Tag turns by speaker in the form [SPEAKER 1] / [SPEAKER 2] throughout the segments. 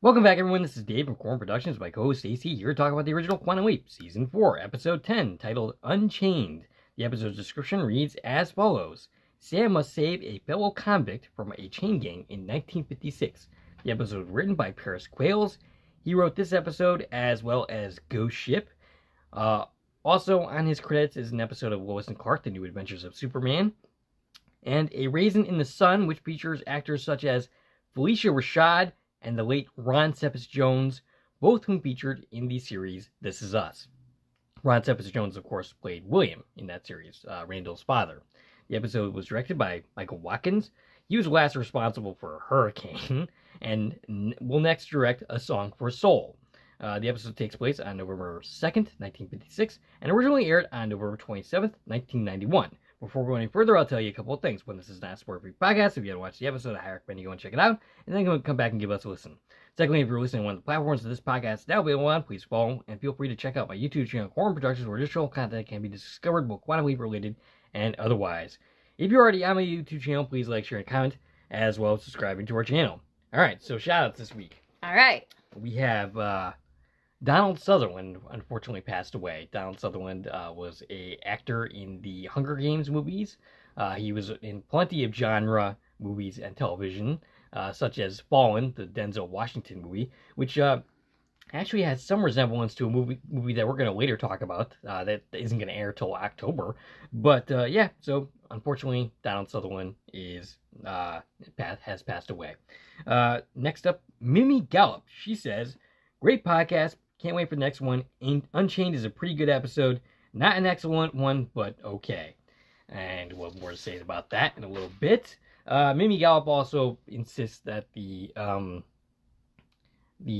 [SPEAKER 1] Welcome back, everyone. This is Dave from Corn Productions. My co-host Stacy here to talk about the original Quantum Leap, Season 4, Episode 10, titled Unchained. The episode's description reads as follows. Sam must save a fellow convict from a chain gang in 1956. The episode was written by Paris Quayles. He wrote this episode as well as Ghost Ship. Also on his credits is an episode of Lois and Clark, The New Adventures of Superman, and A Raisin in the Sun, which features actors such as Felicia Rashad and the late Ron Cephas-Jones, both whom featured in the series This Is Us. Ron Cephas-Jones, of course, played William in that series, Randall's father. The episode was directed by Michael Watkins. He was last responsible for Hurricane, and will next direct A Song for Soul. The episode takes place on November 2nd, 1956, and originally aired on November 27th, 1991. Before going any further, I'll tell you a couple of things. One, this is not a spoiler-free podcast. If you haven't watched the episode, I highly recommend you go and check it out, and then come back and give us a listen. Secondly, if you're listening on one of the platforms that this podcast is now available on, please follow, and feel free to check out my YouTube channel, Corn Productions, where additional content can be discovered, both Quantum Leap related and otherwise. If you're already on my YouTube channel, please like, share, and comment, as well as subscribing to our channel. Alright, so shout-outs this week.
[SPEAKER 2] Alright.
[SPEAKER 1] We have, Donald Sutherland unfortunately passed away. Donald Sutherland was an actor in the Hunger Games movies. He was in plenty of genre movies and television, such as Fallen, the Denzel Washington movie, which actually has some resemblance to a movie that we're going to later talk about that isn't going to air till October. But yeah, so unfortunately, Donald Sutherland has passed away. Next up, Mimi Gallup. She says, "Great podcast. Can't wait for the next one. Unchained is a pretty good episode. Not an excellent one, but okay." And we'll have more to say about that in a little bit. Mimi Gallup also insists that the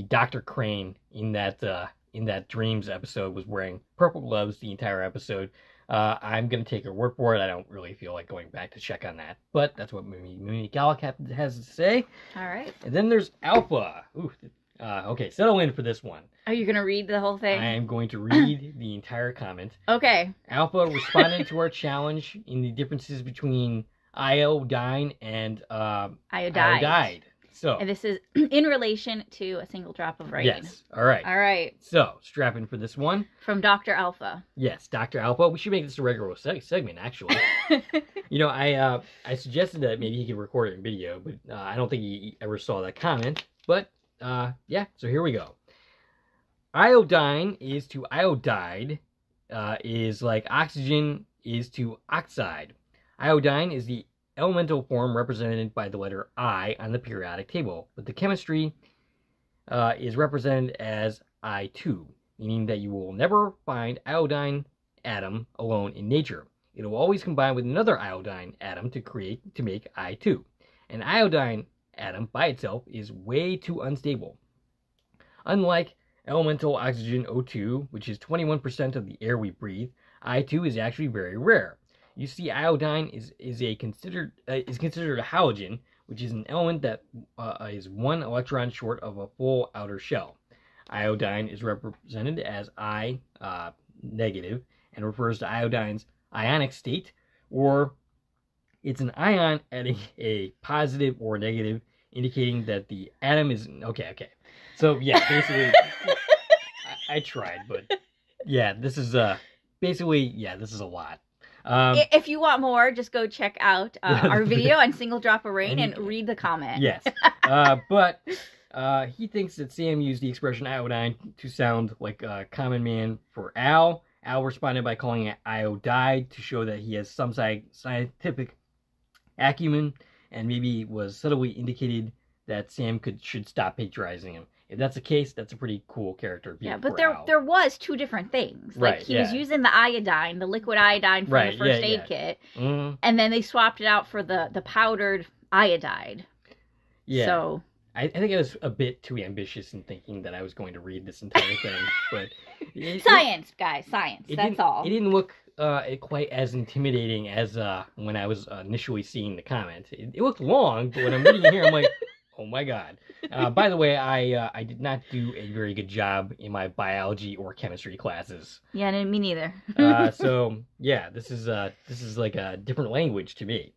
[SPEAKER 1] Dr. Crane in that Dreams episode was wearing purple gloves the entire episode. I'm going to take her word for it. I don't really feel like going back to check on that. But that's what Mimi Gallup has to say.
[SPEAKER 2] All right.
[SPEAKER 1] And then there's Alpha. Ooh, okay, settle in for this one.
[SPEAKER 2] Are you going to read the whole thing?
[SPEAKER 1] I am going to read the entire comment.
[SPEAKER 2] Okay.
[SPEAKER 1] Alpha responded to our challenge in the differences between iodine and iodide. So,
[SPEAKER 2] and this is in relation to A Single Drop of Rain.
[SPEAKER 1] Yes. All right.
[SPEAKER 2] All right.
[SPEAKER 1] So, strap in for this one.
[SPEAKER 2] From Dr. Alpha.
[SPEAKER 1] Yes, Dr. Alpha. We should make this a regular segment, actually. You know, I suggested that maybe he could record it in video, but I don't think he ever saw that comment. But yeah, so here we go. Iodine is to iodide is like oxygen is to oxide. Iodine is the elemental form represented by the letter I on the periodic table, but the chemistry is represented as I2, meaning that you will never find iodine atom alone in nature. It will always combine with another iodine atom to make I2. An iodine atom by itself is way too unstable. Unlike elemental oxygen O2, which is 21% of the air we breathe, I2 is actually very rare. You see, iodine is considered a halogen, which is an element that is one electron short of a full outer shell. Iodine is represented as I negative and refers to iodine's ionic state, or it's an ion adding a positive or negative, indicating that the atom is okay. So yeah, basically, I tried, but yeah, this is basically, yeah, this is a lot.
[SPEAKER 2] If you want more, just go check out our video on Single Drop of Rain and read the comment.
[SPEAKER 1] Yes, but he thinks that Sam used the expression iodine to sound like a common man for Al. Al responded by calling it iodide to show that he has some scientific acumen, and maybe was subtly indicated that Sam should stop patronizing him. If that's the case, that's a pretty cool character.
[SPEAKER 2] Yeah, but there was two different things. Like, he was using the iodine, the liquid iodine from the first aid kit, and then they swapped it out for the powdered iodide. Yeah. So
[SPEAKER 1] I think I was a bit too ambitious in thinking that I was going to read this entire thing, but
[SPEAKER 2] science, guys, science. That's all.
[SPEAKER 1] It didn't look quite as intimidating as when I was initially seeing the comment. It looked long, but when I'm reading it here, I'm like, oh my god. By the way, I did not do a very good job in my biology or chemistry classes.
[SPEAKER 2] Yeah, me neither.
[SPEAKER 1] So yeah, this is like a different language to me.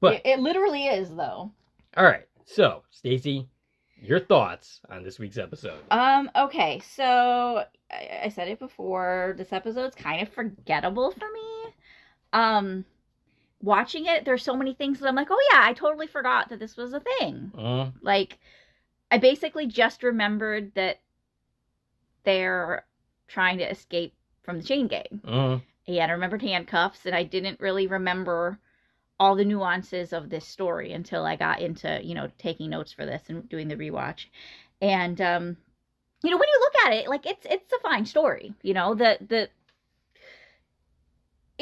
[SPEAKER 1] But
[SPEAKER 2] it literally is, though.
[SPEAKER 1] All right. So, Stacy, your thoughts on this week's episode.
[SPEAKER 2] Okay, so I said it before. This episode's kind of forgettable for me. Watching it, there's so many things that I'm like, oh yeah, I totally forgot that this was a thing. Like, I basically just remembered that they're trying to escape from the chain gang. And I remembered handcuffs, and I didn't really remember all the nuances of this story until I got into, taking notes for this and doing the rewatch. And, when you look at it, like, it's a fine story. It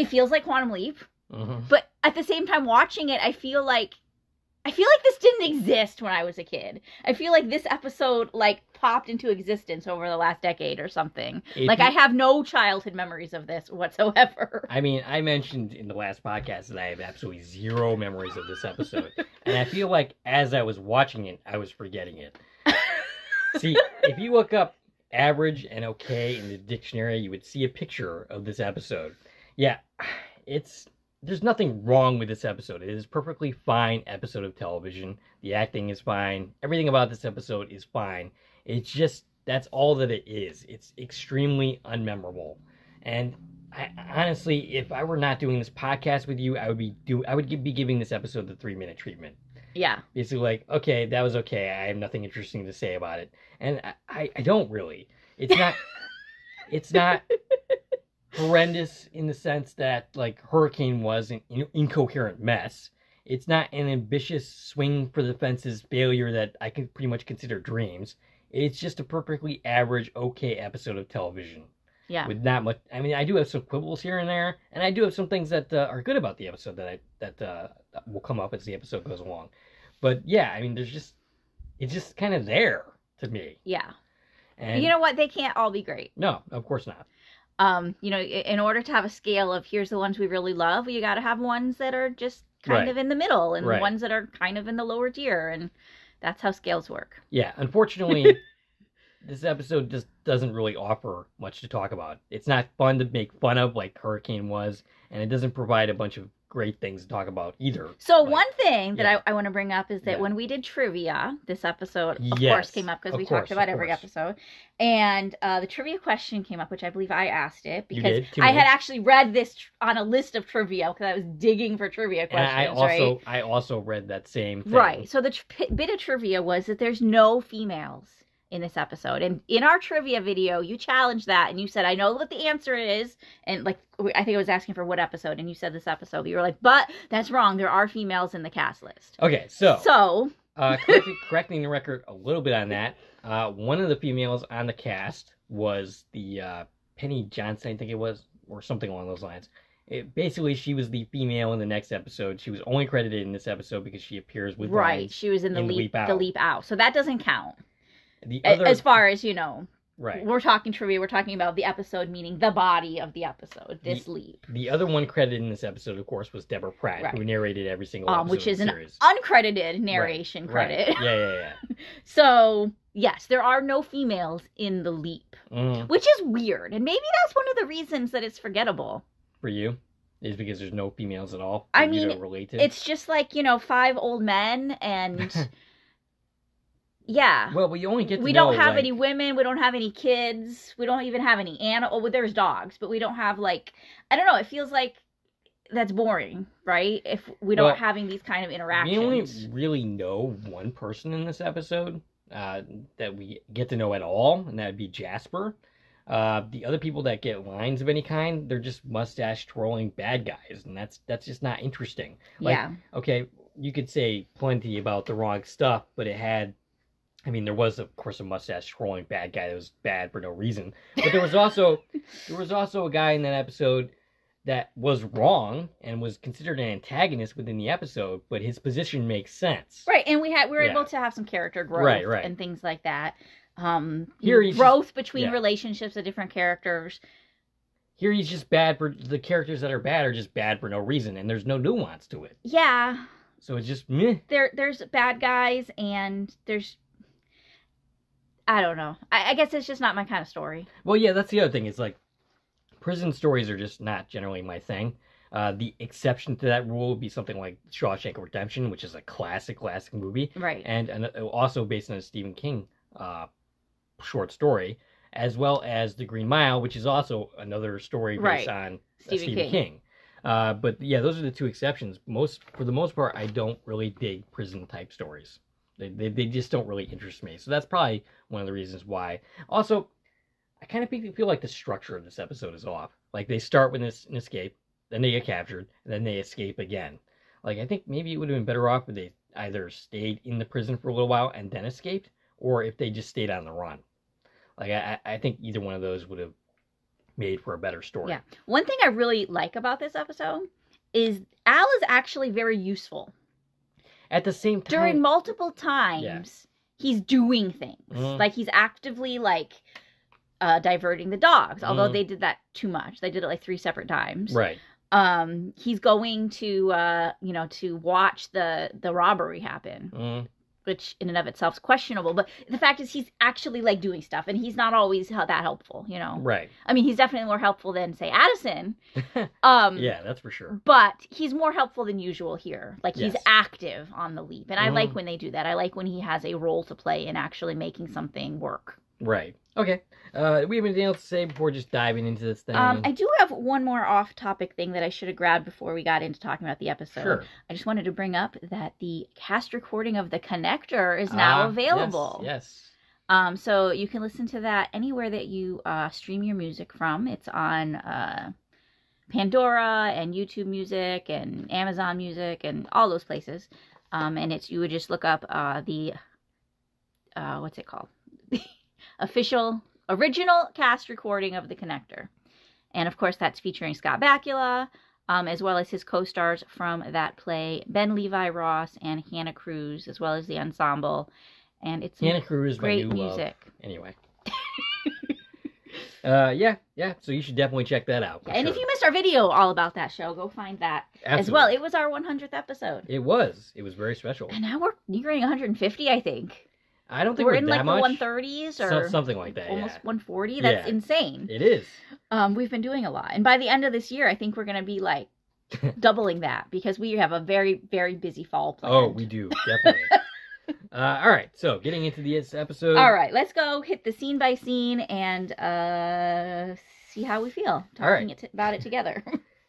[SPEAKER 2] feels like Quantum Leap. But at the same time, watching it, I feel like this didn't exist when I was a kid. I feel like this episode, like, popped into existence over the last decade or something. I have no childhood memories of this whatsoever.
[SPEAKER 1] I mean, I mentioned in the last podcast that I have absolutely zero memories of this episode. And I feel like as I was watching it, I was forgetting it. See, if you look up average and okay in the dictionary, you would see a picture of this episode. Yeah, there's nothing wrong with this episode. It is a perfectly fine episode of television. The acting is fine. Everything about this episode is fine. It's just, that's all that it is. It's extremely unmemorable. And honestly, if I were not doing this podcast with you, I would be giving this episode the 3-minute treatment.
[SPEAKER 2] Yeah.
[SPEAKER 1] Basically like, okay, that was okay. I have nothing interesting to say about it. And I don't really. It's not horrendous in the sense that, like, Hurricane was an incoherent mess. It's not an ambitious swing for the fences failure that I can pretty much consider Dreams. It's just a perfectly average, okay episode of television.
[SPEAKER 2] Yeah.
[SPEAKER 1] With not much. I mean, I do have some quibbles here and there, and I do have some things that are good about the episode that will come up as the episode goes along. But yeah, I mean, it's just kind of there to me.
[SPEAKER 2] Yeah.
[SPEAKER 1] And
[SPEAKER 2] you know what? They can't all be great.
[SPEAKER 1] No, of course not.
[SPEAKER 2] In order to have a scale of here's the ones we really love, you got to have ones that are just kind of in the middle and ones that are kind of in the lower tier, and that's how scales work.
[SPEAKER 1] Yeah, unfortunately, this episode just doesn't really offer much to talk about. It's not fun to make fun of like Hurricane was, and it doesn't provide a bunch of great things to talk about either.
[SPEAKER 2] So one thing that I want to bring up is that when we did trivia, this episode of course came up because we talked about every episode, and the trivia question came up, which I believe I asked it because I had actually read this on a list of trivia because I was digging for trivia questions.
[SPEAKER 1] And I also read that same thing.
[SPEAKER 2] Right. So the bit of trivia was that there's no females in this episode, and in our trivia video you challenged that and you said, I know what the answer is, and like I think I was asking for what episode, and you said this episode, but you were like, but that's wrong, there are females in the cast list.
[SPEAKER 1] Okay, so correcting the record a little bit on that, one of the females on the cast was the Penny Johnson, I think it was, or something along those lines. Basically, she was the female in the next episode. She was only credited in this episode because she appears with
[SPEAKER 2] she was in the leap out, so that doesn't count. As far as, we're talking trivia, we're talking about the episode, meaning the body of the episode, leap.
[SPEAKER 1] The other one credited in this episode, of course, was Deborah Pratt, who narrated every single episode
[SPEAKER 2] which is
[SPEAKER 1] of
[SPEAKER 2] an
[SPEAKER 1] the series.
[SPEAKER 2] Uncredited narration credit.
[SPEAKER 1] Right. Yeah.
[SPEAKER 2] So, yes, there are no females in the leap, which is weird. And maybe that's one of the reasons that it's forgettable.
[SPEAKER 1] For you? Is because there's no females at all?
[SPEAKER 2] I mean,
[SPEAKER 1] you don't relate to?
[SPEAKER 2] It's just like, 5 old men and... Yeah.
[SPEAKER 1] Well, we only get to
[SPEAKER 2] We don't have any women. We don't have any kids. We don't even have any animals. Well, there's dogs, but we don't have, like... I don't know. It feels like that's boring, right? If we don't having these kind of interactions.
[SPEAKER 1] We only really know one person in this episode that we get to know at all, and that would be Jasper. The other people that get lines of any kind, they're just mustache-twirling bad guys, and that's just not interesting. Okay, you could say plenty about The Wrong Stuff, but it had... I mean, there was, of course, a mustache-twirling bad guy that was bad for no reason. But there was also a guy in that episode that was wrong and was considered an antagonist within the episode, but his position makes sense.
[SPEAKER 2] Right, and we were able to have some character growth and things like that.
[SPEAKER 1] Here
[SPEAKER 2] growth between relationships of different characters.
[SPEAKER 1] Here he's just bad for... The characters that are bad are just bad for no reason, and there's no nuance to it.
[SPEAKER 2] Yeah.
[SPEAKER 1] So it's just meh.
[SPEAKER 2] There's bad guys, and there's... I don't know. I guess it's just not my kind of story.
[SPEAKER 1] Well, yeah, that's the other thing. It's like, prison stories are just not generally my thing. The exception to that rule would be something like Shawshank Redemption, which is a classic movie.
[SPEAKER 2] Right.
[SPEAKER 1] And also based on a Stephen King short story, as well as The Green Mile, which is also another story based on Stephen King. But yeah, those are the two exceptions. For the most part, I don't really dig prison type stories. They just don't really interest me. So that's probably one of the reasons why. Also, I kind of feel like the structure of this episode is off. Like they start with an escape, then they get captured, and then they escape again. Like I think maybe it would have been better off if they either stayed in the prison for a little while and then escaped, or if they just stayed on the run. Like I think either one of those would have made for a better story.
[SPEAKER 2] Yeah. One thing I really like about this episode is Al is actually very useful.
[SPEAKER 1] At the same time,
[SPEAKER 2] during multiple times, he's doing things. Like he's actively diverting the dogs, although they did that too much. They did it like 3 separate times.
[SPEAKER 1] Right.
[SPEAKER 2] He's going to to watch the robbery happen, which in and of itself is questionable. But the fact is, he's actually doing stuff, and he's not always that helpful.
[SPEAKER 1] Right.
[SPEAKER 2] I mean, he's definitely more helpful than say Addison.
[SPEAKER 1] Yeah, that's for sure.
[SPEAKER 2] But he's more helpful than usual here. He's active on the leap, and I like when they do that. I like when he has a role to play in actually making something work.
[SPEAKER 1] Right. Okay. Do we have anything else to say before just diving into this thing?
[SPEAKER 2] I do have one more off-topic thing that I should have grabbed before we got into talking about the episode.
[SPEAKER 1] Sure.
[SPEAKER 2] I just wanted to bring up that the cast recording of The Connector is now available.
[SPEAKER 1] Yes.
[SPEAKER 2] So you can listen to that anywhere that you stream your music from. It's on Pandora and YouTube Music and Amazon Music and all those places. And you would just look up the what's it called? The original cast recording of The Connector. And of course that's featuring Scott Bakula, as well as his co-stars from that play, Ben Levi Ross and Hannah Cruz, as well as the ensemble. And it's
[SPEAKER 1] Hannah Cruz,
[SPEAKER 2] great
[SPEAKER 1] my new
[SPEAKER 2] music.
[SPEAKER 1] Love. Anyway. Yeah. So you should definitely check that out.
[SPEAKER 2] And if you missed our video all about that show, go find that as well. It was our 100th episode.
[SPEAKER 1] It was very special.
[SPEAKER 2] And now we're nearing 150, I think.
[SPEAKER 1] I don't think
[SPEAKER 2] we're in
[SPEAKER 1] that much.
[SPEAKER 2] The 130s or
[SPEAKER 1] something like that.
[SPEAKER 2] Almost 140. That's insane.
[SPEAKER 1] It is.
[SPEAKER 2] We've been doing a lot, and by the end of this year, I think we're going to be doubling that because we have a very, very busy fall planned.
[SPEAKER 1] Oh, we do definitely. All right, so getting into this episode.
[SPEAKER 2] All right, let's go hit the scene by scene and see how we feel talking about it together.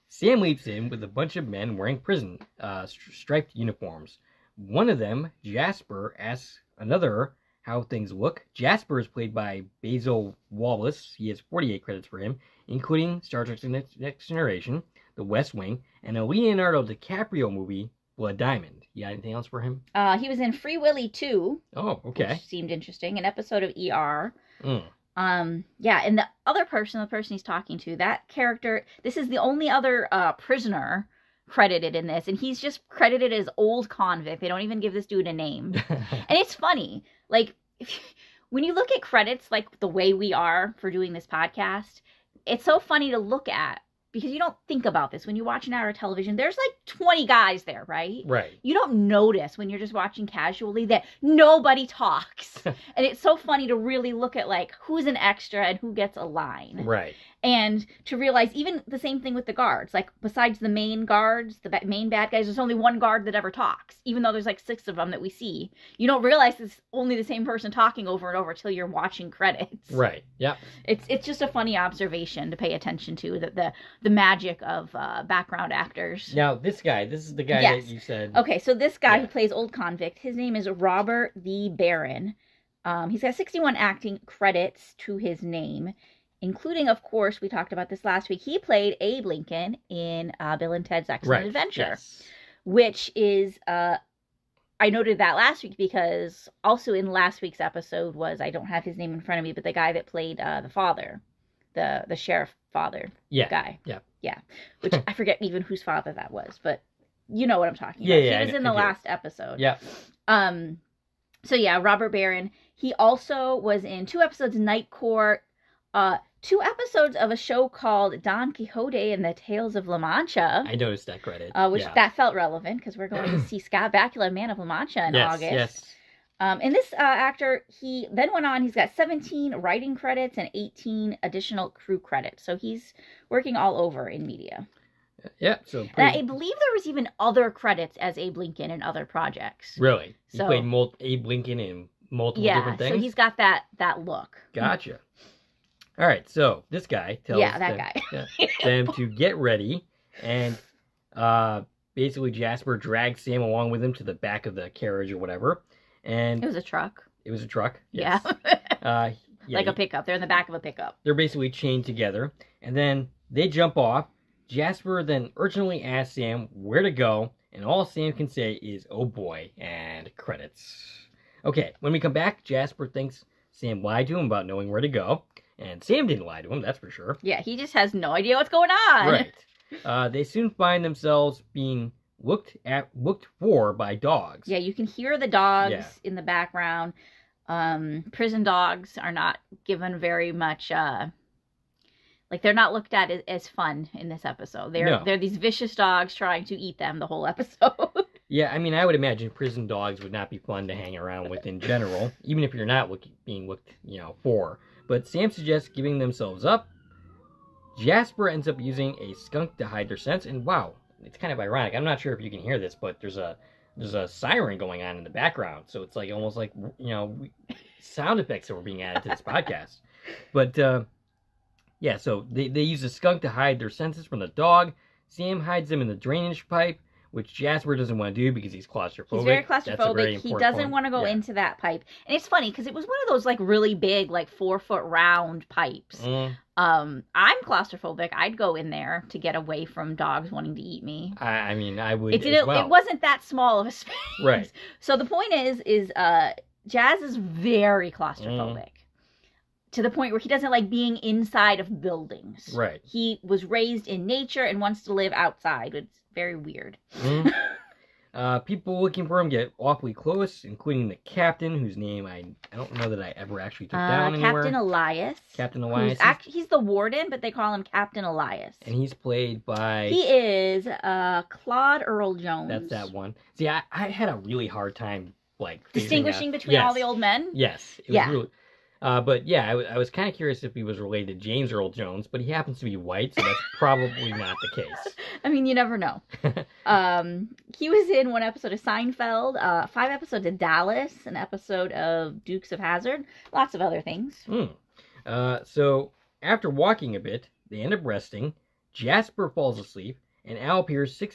[SPEAKER 1] Sam leaps in with a bunch of men wearing prison striped uniforms. One of them, Jasper, asks another how things look. Jasper is played by Basil Wallace. He has 48 credits for him, including Star Trek Next Generation, The West Wing, and a Leonardo DiCaprio movie, Blood Diamond. You got anything else for him?
[SPEAKER 2] He was in Free Willy 2.
[SPEAKER 1] Oh, okay.
[SPEAKER 2] Which seemed interesting. An episode of ER. Yeah, and the other person, the person he's talking to, that character, this is the only other prisoner credited in this, and he's just credited as old convict. They don't even give this dude a name. And it's funny, when you look at credits the way we are for doing this podcast, it's so funny to look at because you don't think about this when you watch an hour of television. There's 20 guys there, right?
[SPEAKER 1] Right.
[SPEAKER 2] You don't notice when you're just watching casually that nobody talks. And it's so funny to really look at who's an extra and who gets a line.
[SPEAKER 1] Right.
[SPEAKER 2] And to realize even the same thing with the guards. Besides the main guards, the main bad guys, there's only one guard that ever talks. Even though there's 6 of them that we see. You don't realize it's only the same person talking over and over till you're watching credits.
[SPEAKER 1] Right. Yeah.
[SPEAKER 2] It's just a funny observation to pay attention to, the magic of background actors.
[SPEAKER 1] Now, this is the guy that you said.
[SPEAKER 2] Okay, so this guy who plays Old Convict, his name is Robert V. Barron. He's got 61 acting credits to his name, including, of course, we talked about this last week, he played Abe Lincoln in Bill and Ted's Excellent Adventure, which is, I noted that last week because also in last week's episode was, I don't have his name in front of me, but the guy that played the father, the sheriff father guy. Yeah. Which I forget even whose father that was, but you know what I'm talking about. He was in the last episode.
[SPEAKER 1] Yeah.
[SPEAKER 2] So yeah, Robert Barron. He also was in 2 episodes of Night Court, 2 episodes of a show called Don Quixote and the Tales of La Mancha.
[SPEAKER 1] I noticed that credit.
[SPEAKER 2] Which that felt relevant because we're going to see Scott Bakula, Man of La Mancha in August.
[SPEAKER 1] Yes.
[SPEAKER 2] And this actor, he then went on, he's got 17 writing credits and 18 additional crew credits. So he's working all over in media.
[SPEAKER 1] Yeah. So
[SPEAKER 2] and I believe there was even other credits as Abe Lincoln in other projects.
[SPEAKER 1] Really? He played Abe Lincoln in multiple different things?
[SPEAKER 2] So he's got that look.
[SPEAKER 1] Gotcha. All right, so this guy tells them to get ready, and basically Jasper drags Sam along with him to the back of the carriage or whatever. And
[SPEAKER 2] it was a truck.
[SPEAKER 1] It was a truck. Yes.
[SPEAKER 2] Yeah. Like a pickup. They're in the back of a pickup.
[SPEAKER 1] They're basically chained together, and then they jump off. Jasper then urgently asks Sam where to go, and all Sam can say is, "Oh boy," and credits. Okay, when we come back, Jasper thinks Sam lied to him about knowing where to go. And Sam didn't lie to him, that's for sure.
[SPEAKER 2] Yeah, he just has no idea what's going on.
[SPEAKER 1] Right. They soon find themselves being looked for by dogs.
[SPEAKER 2] Yeah, you can hear the dogs in the background. Prison dogs are not given very much, they're not looked at as fun in this episode. They're these vicious dogs trying to eat them the whole episode.
[SPEAKER 1] Yeah, I mean, I would imagine prison dogs would not be fun to hang around with in general, even if you're not being looked for. But Sam suggests giving themselves up. Jasper ends up using a skunk to hide their scents, and wow, it's kind of ironic. I'm not sure if you can hear this, but there's a siren going on in the background, so it's like almost like sound effects that were being added to this podcast. But so they use a skunk to hide their senses from the dog. Sam hides them in the drainage pipe, which Jasper doesn't want to do because he's claustrophobic.
[SPEAKER 2] He's very claustrophobic. He doesn't want to go into that pipe. And it's funny because it was one of those really big 4-foot round pipes. I'm claustrophobic. I'd go in there to get away from dogs wanting to eat me.
[SPEAKER 1] I mean, I would as well.
[SPEAKER 2] It wasn't that small of a space.
[SPEAKER 1] Right.
[SPEAKER 2] So the point is Jazz is very claustrophobic. To the point where he doesn't like being inside of buildings.
[SPEAKER 1] Right.
[SPEAKER 2] He was raised in nature and wants to live outside. It's very weird.
[SPEAKER 1] People looking for him get awfully close, including the captain, whose name I don't know that I ever actually took down anywhere.
[SPEAKER 2] Captain Elias.
[SPEAKER 1] Captain Elias.
[SPEAKER 2] He's the warden, but they call him Captain Elias.
[SPEAKER 1] And he's played by...
[SPEAKER 2] He is Claude Earl Jones.
[SPEAKER 1] That's that one. See, I had a really hard time,
[SPEAKER 2] distinguishing between all the old men?
[SPEAKER 1] Yes. It was really... But yeah, I was kind of curious if he was related to James Earl Jones, but he happens to be white, so that's probably not the case.
[SPEAKER 2] I mean, you never know. He was in one episode of Seinfeld, 5 episodes of Dallas, an episode of Dukes of Hazzard, lots of other things.
[SPEAKER 1] So after walking a bit, they end up resting. Jasper falls asleep, and Al appears 10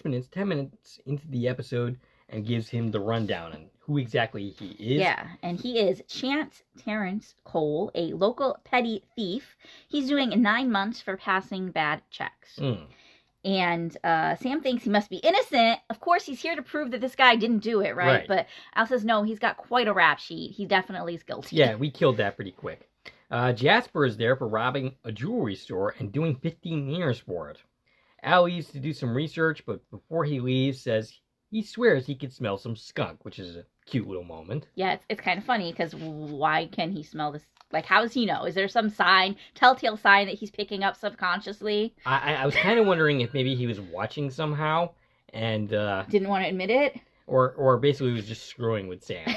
[SPEAKER 1] minutes into the episode and gives him the rundown on who exactly he is.
[SPEAKER 2] Yeah, and he is Chance Terrence Cole, a local petty thief. He's doing 9 months for passing bad checks. And Sam thinks he must be innocent. Of course, he's here to prove that this guy didn't do it, right? But Al says, no, he's got quite a rap sheet. He definitely is guilty.
[SPEAKER 1] Yeah, we killed that pretty quick. Jasper is there for robbing a jewelry store and doing 15 years for it. Al leaves to do some research, but before he leaves, says he swears he could smell some skunk, which is a cute little moment.
[SPEAKER 2] Yeah, it's kind of funny, because why can he smell this? How does he know? Is there some telltale sign that he's picking up subconsciously?
[SPEAKER 1] I was kind of wondering if maybe he was watching somehow, and...
[SPEAKER 2] didn't want to admit it?
[SPEAKER 1] Or basically was just screwing with Sam.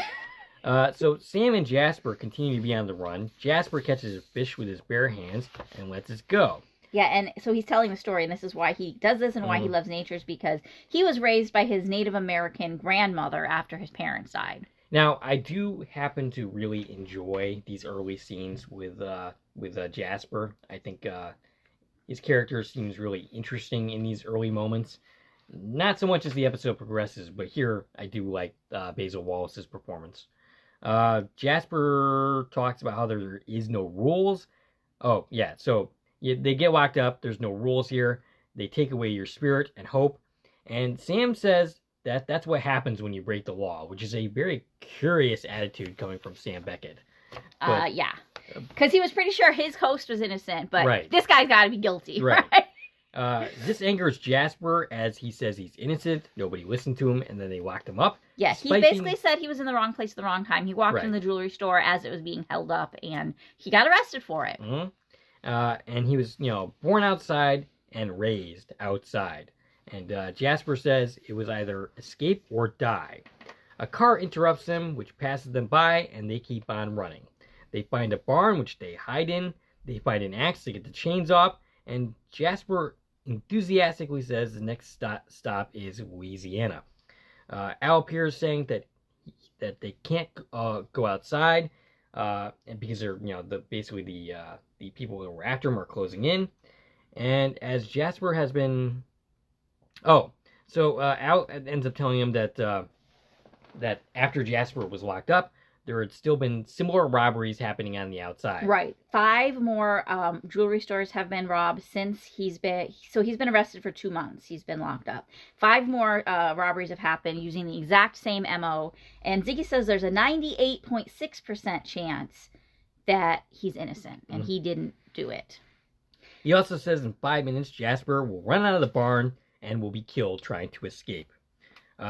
[SPEAKER 1] So Sam and Jasper continue to be on the run. Jasper catches a fish with his bare hands and lets it go.
[SPEAKER 2] Yeah, and so he's telling the story, and this is why he does this and why he loves nature, is because he was raised by his Native American grandmother after his parents died.
[SPEAKER 1] Now, I do happen to really enjoy these early scenes with Jasper. I think his character seems really interesting in these early moments. Not so much as the episode progresses, but here I do like Basil Wallace's performance. Jasper talks about how there is no rules. Oh, yeah, so... they get locked up. There's no rules here. They take away your spirit and hope. And Sam says that that's what happens when you break the law, which is a very curious attitude coming from Sam Beckett. But,
[SPEAKER 2] yeah. Because he was pretty sure his host was innocent, but this guy's got to be guilty, right?
[SPEAKER 1] This angers Jasper as he says he's innocent. Nobody listened to him, and then they locked him up.
[SPEAKER 2] Yeah, he basically said he was in the wrong place at the wrong time. He walked in the jewelry store as it was being held up, and he got arrested for it.
[SPEAKER 1] And he was, born outside and raised outside. And Jasper says it was either escape or die. A car interrupts them, which passes them by, and they keep on running. They find a barn, which they hide in. They find an axe to get the chains off. And Jasper enthusiastically says the next stop is Louisiana. Al appears saying that they can't go outside, and because they're basically the people that were after him are closing in, and as Jasper has been, Al ends up telling him that after Jasper was locked up, there had still been similar robberies happening on the outside.
[SPEAKER 2] Right. 5 more jewelry stores have been robbed since he's been arrested for 2 months. He's been locked up. 5 more robberies have happened using the exact same MO. And Ziggy says there's a 98.6% chance that he's innocent and he didn't do it.
[SPEAKER 1] He also says in 5 minutes, Jasper will run out of the barn and will be killed trying to escape.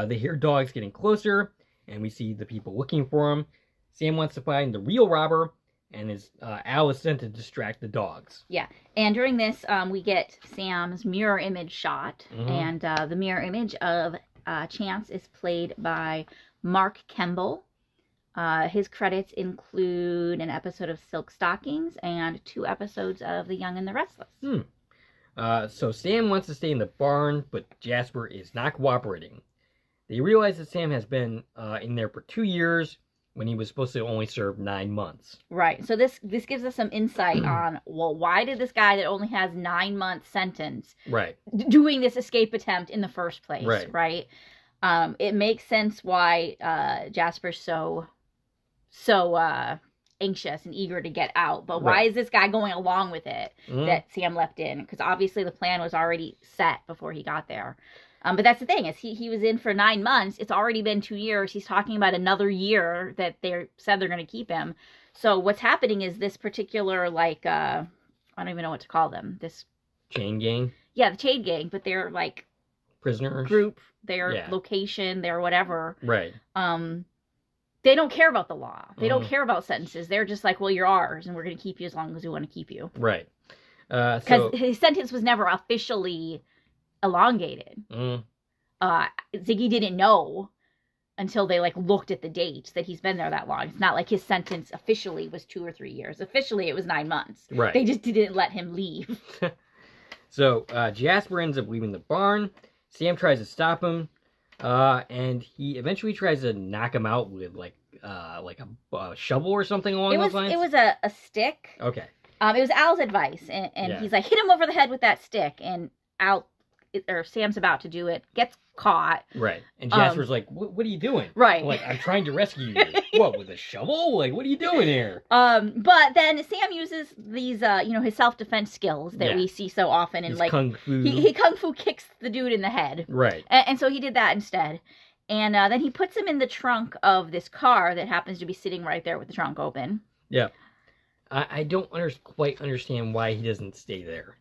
[SPEAKER 1] They hear dogs getting closer, and we see the people looking for him. Sam wants to find the real robber, and Al is sent to distract the dogs.
[SPEAKER 2] Yeah, and during this, we get Sam's mirror image shot, and the mirror image of Chance is played by Mark Kemble. His credits include an episode of Silk Stockings and 2 episodes of The Young and the Restless.
[SPEAKER 1] So Sam wants to stay in the barn, but Jasper is not cooperating. They realize that Sam has been in there for 2 years when he was supposed to only serve 9 months.
[SPEAKER 2] Right. So this gives us some insight on, well, why did this guy that only has 9-month sentence doing this escape attempt in the first place? Right. It makes sense why Jasper's so anxious and eager to get out. But why is this guy going along with it that Sam left in? Because obviously the plan was already set before he got there. But that's the thing, is he was in for 9 months. It's already been 2 years. He's talking about another year that they said they're going to keep him. So what's happening is this particular, I don't even know what to call them. This
[SPEAKER 1] chain gang?
[SPEAKER 2] Yeah, the chain gang, but they're like
[SPEAKER 1] prisoners
[SPEAKER 2] group, their location, their whatever.
[SPEAKER 1] Right.
[SPEAKER 2] They don't care about the law. They don't care about sentences. They're just like, well, you're ours, and we're going to keep you as long as we want to keep you.
[SPEAKER 1] Right.
[SPEAKER 2] Because his sentence was never officially elongated. Ziggy didn't know until they looked at the dates that he's been there that long. It's not like his sentence officially was 2 or 3 years. Officially, it was 9 months.
[SPEAKER 1] Right.
[SPEAKER 2] They just didn't let him leave.
[SPEAKER 1] So Jasper ends up leaving the barn. Sam tries to stop him, and he eventually tries to knock him out with a shovel or something along those lines.
[SPEAKER 2] It was a stick.
[SPEAKER 1] Okay.
[SPEAKER 2] It was Al's advice, and he's like, hit him over the head with that stick, and Sam's about to do it, gets caught.
[SPEAKER 1] Right. And Jasper's like, what are you doing?
[SPEAKER 2] Right.
[SPEAKER 1] I'm trying to rescue you. What, with a shovel? What are you doing here?
[SPEAKER 2] But then Sam uses these, his self-defense skills that we see so often in
[SPEAKER 1] kung fu.
[SPEAKER 2] He kung fu kicks the dude in the head.
[SPEAKER 1] Right.
[SPEAKER 2] And so he did that instead. And then he puts him in the trunk of this car that happens to be sitting right there with the trunk open.
[SPEAKER 1] Yeah. I don't quite understand why he doesn't stay there.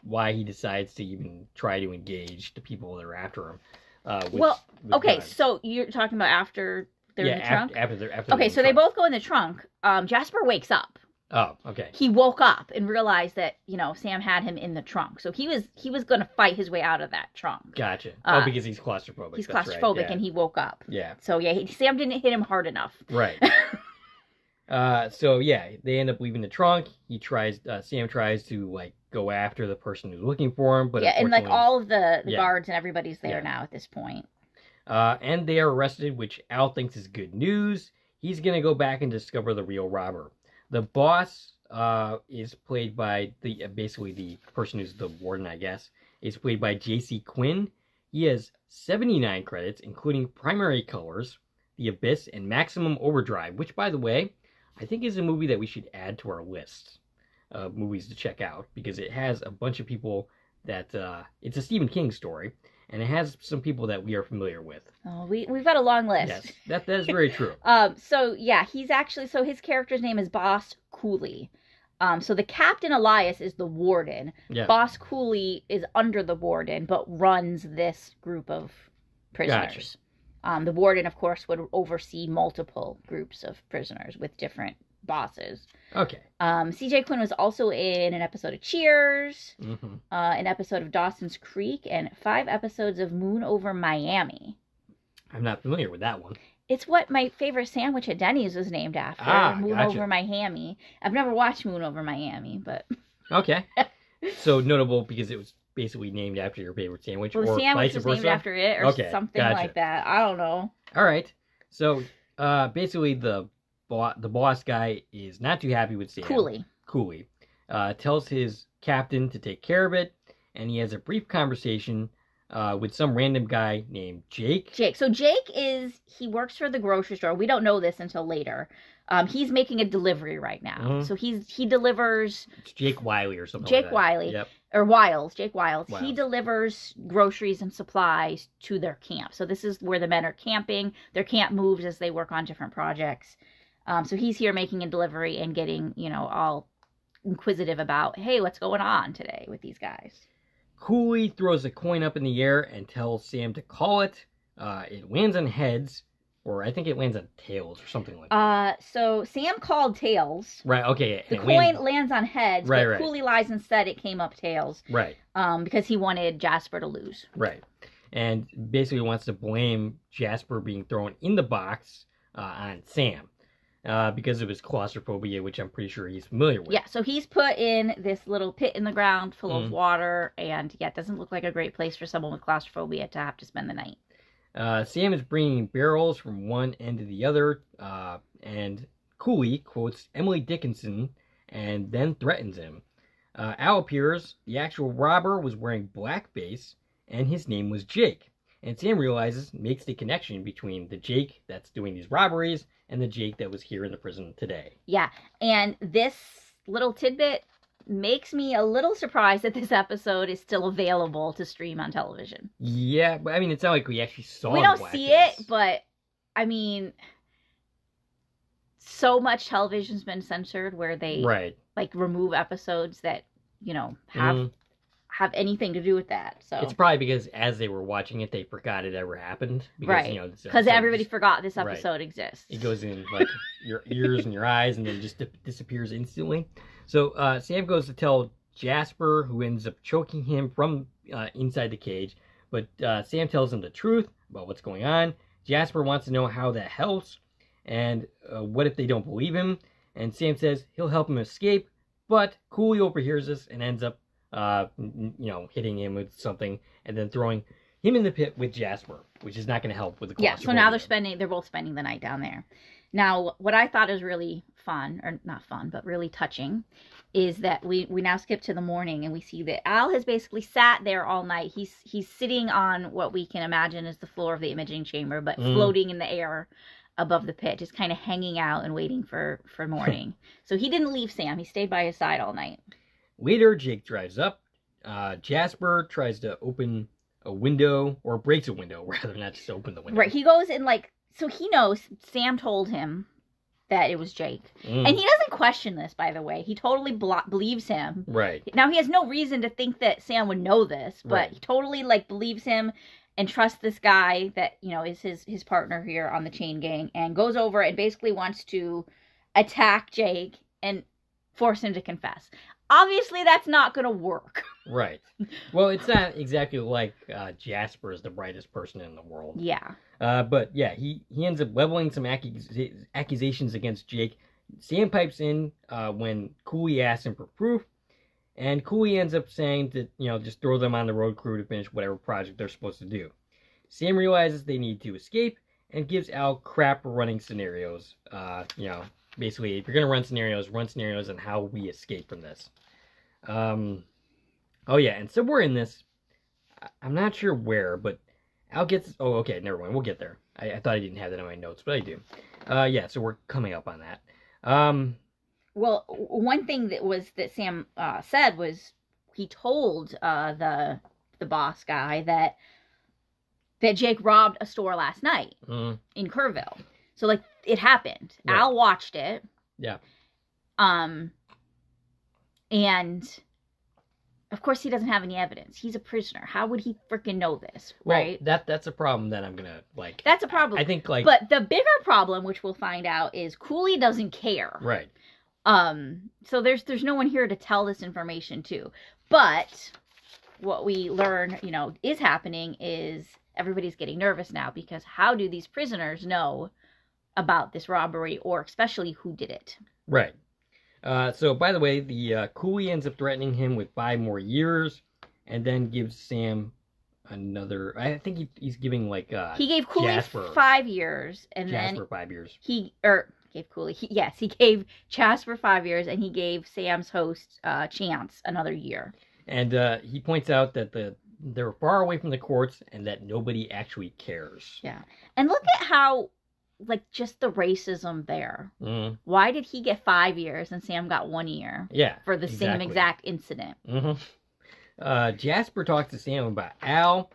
[SPEAKER 1] Why he decides to even try to engage the people that are after him.
[SPEAKER 2] Okay, so you're talking about after they're in the trunk?
[SPEAKER 1] After
[SPEAKER 2] okay, so they both go in the trunk. Jasper wakes up.
[SPEAKER 1] Oh, okay.
[SPEAKER 2] He woke up and realized that, Sam had him in the trunk. So he was going to fight his way out of that trunk.
[SPEAKER 1] Gotcha. Because he's claustrophobic.
[SPEAKER 2] He's claustrophobic and he woke up.
[SPEAKER 1] Yeah.
[SPEAKER 2] So, Sam didn't hit him hard enough.
[SPEAKER 1] Right. They end up leaving the trunk. Sam tries to, go after the person who's looking for him, but
[SPEAKER 2] and, all of the guards and everybody's there now at this point.
[SPEAKER 1] And they are arrested, which Al thinks is good news. He's going to go back and discover the real robber. The boss is played by basically the person who's the warden, I guess, is played by J.C. Quinn. He has 79 credits, including Primary Colors, The Abyss, and Maximum Overdrive, which, by the way, I think is a movie that we should add to our list of movies to check out, because it has a bunch of people that, it's a Stephen King story, and it has some people that we are familiar with.
[SPEAKER 2] Oh, we've got a long list.
[SPEAKER 1] Yes, that is very true.
[SPEAKER 2] His character's name is Boss Cooley. So the Captain Elias is the warden. Yeah. Boss Cooley is under the warden, but runs this group of prisoners. Gotcha. The warden, of course, would oversee multiple groups of prisoners with different bosses.
[SPEAKER 1] Okay.
[SPEAKER 2] CJ Quinn was also in an episode of Cheers, an episode of Dawson's Creek, and 5 episodes of Moon Over Miami.
[SPEAKER 1] I'm not familiar with that one.
[SPEAKER 2] It's what my favorite sandwich at Denny's was named after. Moon Over Miami. I've never watched Moon Over Miami, but...
[SPEAKER 1] Okay. So notable because it was basically named after your favorite sandwich,
[SPEAKER 2] or the sandwich was named after it, or something like that. I don't know.
[SPEAKER 1] All right. So, basically, the boss guy is not too happy with Sam. Cooley. Tells his captain to take care of it, and he has a brief conversation with some random guy named Jake.
[SPEAKER 2] So Jake he works for the grocery store. We don't know this until later. He's making a delivery right now. Mm-hmm. So he delivers...
[SPEAKER 1] It's Jake Wiley or something
[SPEAKER 2] Jake
[SPEAKER 1] like that.
[SPEAKER 2] Wiley.
[SPEAKER 1] Yep.
[SPEAKER 2] Or Wiles. Jake Wiles. He delivers groceries and supplies to their camp. So this is where the men are camping. Their camp moves as they work on different projects. So he's here making a delivery and getting, all inquisitive about, hey, what's going on today with these guys?
[SPEAKER 1] Cooley throws a coin up in the air and tells Sam to call it. It lands on heads. Or I think it lands on tails or something like that.
[SPEAKER 2] So Sam called tails.
[SPEAKER 1] Right, okay.
[SPEAKER 2] The coin lands on heads, but Cooley lies and said it came up tails.
[SPEAKER 1] Right.
[SPEAKER 2] Because he wanted Jasper to lose.
[SPEAKER 1] Right. And basically wants to blame Jasper being thrown in the box on Sam. Because of his claustrophobia, which I'm pretty sure he's familiar with.
[SPEAKER 2] Yeah, so he's put in this little pit in the ground full of water. And yeah, it doesn't look like a great place for someone with claustrophobia to have to spend the night.
[SPEAKER 1] Sam is bringing barrels from one end to the other, and Cooley quotes Emily Dickinson and then threatens him. Al appears. The actual robber was wearing blackface, and his name was Jake. And Sam makes the connection between the Jake that's doing these robberies and the Jake that was here in the prison today.
[SPEAKER 2] Yeah, and this little tidbit makes me a little surprised that this episode is still available to stream on television.
[SPEAKER 1] Yeah, but I mean, it's not like we actually saw it.
[SPEAKER 2] We don't see it, but I mean, so much television's been censored where they remove episodes that have anything to do with that. So
[SPEAKER 1] it's probably because as they were watching it, they forgot it ever happened. Because,
[SPEAKER 2] because everybody forgot this episode exists.
[SPEAKER 1] It goes in like your ears and your eyes, and then just disappears instantly. So Sam goes to tell Jasper, who ends up choking him from inside the cage. But Sam tells him the truth about what's going on. Jasper wants to know how that helps, and what if they don't believe him. And Sam says he'll help him escape, but Cooley overhears this and ends up hitting him with something and then throwing him in the pit with Jasper, which is not going to help with the claustrophobia.
[SPEAKER 2] Yeah, so now they're both spending the night down there. Now, what I thought is really fun, or not fun, but really touching, is that we now skip to the morning and we see that Al has basically sat there all night. He's sitting on what we can imagine is the floor of the imaging chamber, but floating in the air above the pit, just kind of hanging out and waiting for morning. So he didn't leave Sam. He stayed by his side all night.
[SPEAKER 1] Later, Jake drives up. Jasper tries to open a window, or breaks a window, rather, not just open the window.
[SPEAKER 2] Right, he goes in so he knows Sam told him that it was Jake. And he doesn't question this, by the way. He totally believes him.
[SPEAKER 1] Right.
[SPEAKER 2] Now, he has no reason to think that Sam would know this, but he totally, believes him and trusts this guy that, is his partner here on the chain gang, and goes over and basically wants to attack Jake and force him to confess. Obviously, that's not going to work.
[SPEAKER 1] Right. Well, it's not exactly like Jasper is the brightest person in the world.
[SPEAKER 2] Yeah.
[SPEAKER 1] But yeah, he ends up leveling some accusations against Jake. Sam pipes in when Cooley asks him for proof, and Cooley ends up saying to just throw them on the road crew to finish whatever project they're supposed to do. Sam realizes they need to escape and gives Al crap running scenarios. Basically, if you're gonna run scenarios on how we escape from this. Oh yeah, and somewhere in this, I'm not sure where, but Al gets... Oh, okay, never mind. We'll get there. I thought I didn't have that in my notes, but I do. Yeah, so we're coming up on that.
[SPEAKER 2] Well, one thing that Sam said was he told the boss guy that Jake robbed a store last night in Kerrville. So, it happened. Right. Al watched it.
[SPEAKER 1] Yeah.
[SPEAKER 2] And, of course, he doesn't have any evidence. He's a prisoner. How would he freaking know this, right?
[SPEAKER 1] Well, that's a problem that I'm gonna,
[SPEAKER 2] That's a problem.
[SPEAKER 1] I think,
[SPEAKER 2] But the bigger problem, which we'll find out, is Cooley doesn't care.
[SPEAKER 1] Right.
[SPEAKER 2] So there's no one here to tell this information to. But what we learn, is happening is everybody's getting nervous now, because how do these prisoners know about this robbery, or especially who did it?
[SPEAKER 1] Right. So, by the way, the Cooley ends up threatening him with 5 more years, and then gives Sam another. I think he's giving like
[SPEAKER 2] he gave Cooley
[SPEAKER 1] Jasper
[SPEAKER 2] 5 years, and
[SPEAKER 1] Jasper
[SPEAKER 2] then
[SPEAKER 1] 5 years.
[SPEAKER 2] He gave Cooley. He gave Jasper 5 years, and he gave Sam's host Chance another year.
[SPEAKER 1] And he points out that they're far away from the courts and that nobody actually cares.
[SPEAKER 2] Yeah, and look at how like just the racism there. Mm-hmm. Why did he get 5 years and Sam got 1 year?
[SPEAKER 1] Yeah,
[SPEAKER 2] for the same exact incident.
[SPEAKER 1] Mm-hmm. Jasper talks to Sam about Al.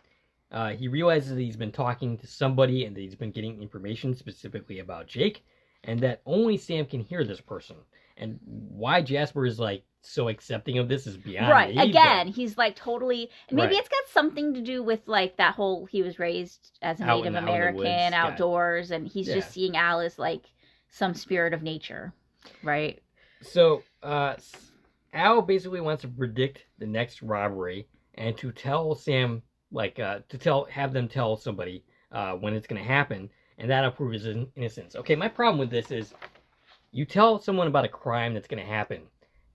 [SPEAKER 1] He realizes that he's been talking to somebody and that he's been getting information specifically about Jake, and that only Sam can hear this person. And why Jasper is like so accepting of this is beyond
[SPEAKER 2] right.
[SPEAKER 1] me.
[SPEAKER 2] Again, he's like totally. Maybe it's got something to do with like that whole he was raised as a Native American outdoors, and he's just seeing Al as like some spirit of nature, right?
[SPEAKER 1] So Al basically wants to predict the next robbery and to tell Sam have them tell somebody when it's going to happen, and that'll prove his innocence. Okay, my problem with this is you tell someone about a crime that's going to happen.